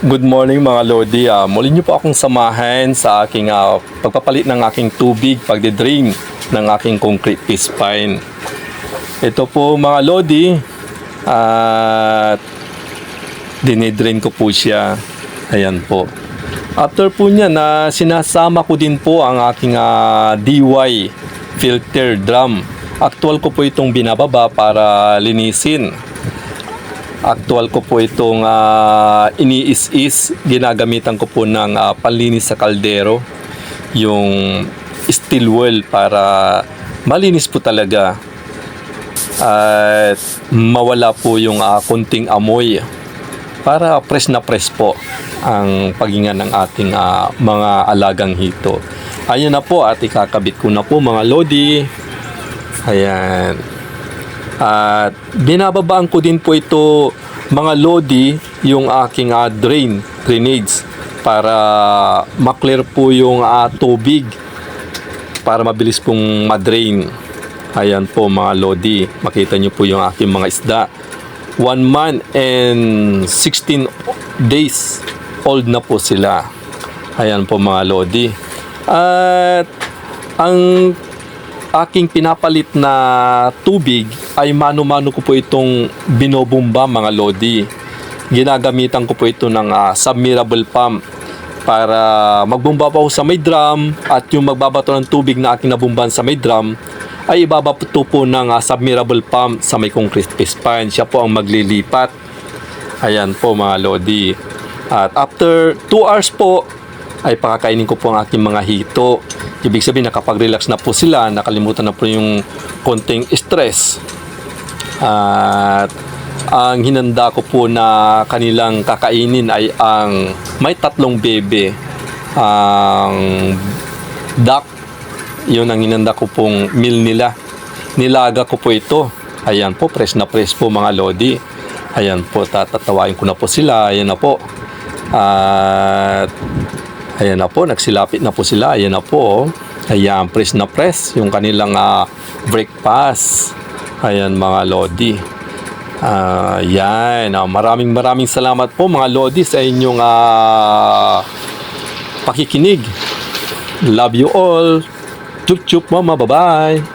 Good morning mga Lodi. Muli niyo po akong samahan sa aking pagpapalit ng aking tubig, pagde-drain ng aking concrete piece pine. Ito po mga Lodi, at dinidrain ko po siya. Ayan po. After po niya na sinasama ko din po ang aking DY filter drum. Actual ko po itong binababa para linisin. Actual ko po itong iniis-is. Ginagamitan ko po ng panlinis sa kaldero. Yung steel wool para malinis po talaga. At mawala po yung kunting amoy. Para fresh na fresh po ang paghinga ng ating mga alagang hito. Ayun na po at ikakabit ko na po mga Lodi. Ayan. At binababaan ko din po ito mga Lodi yung aking drainage para maklear po yung tubig para mabilis pong madrain. Ayan po mga Lodi, makita nyo po yung aking mga isda. 1 month and 16 days old na po sila. Ayan po mga Lodi. At ang aking pinapalit na tubig ay mano-mano ko po itong binobomba mga Lodi. Ginagamitan ko po ito ng submersible pump para magbomba pa ako sa may drum at yung magbabato ng tubig na aking nabombahan sa may drum ay ibabato po ng submersible pump sa may concrete piece pine. Siya po ang maglilipat. Ayan po mga Lodi. At after 2 hours po ay pakakainin ko po ang aking mga hito. Ibig sabihin nakapag-relax na po sila, nakalimutan na po yung konting stress. At ang hinanda ko po na kanilang kakainin ay ang may 3 bebe. Ang duck, yun ang hinanda ko pong meal nila. Nilaga ko po ito. Ayan po, fresh na fresh po mga Lodi. Ayan po, tatawain ko na po sila. Ayan na po. At ayan na po, nagsilapit na po sila. Ayan na po. Ayan, press na press yung kanilang breakfast. Ayan mga Lodi. Ayan, maraming salamat po mga Lodi sa inyong pakikinig. Love you all. Chup chup mama, bye bye.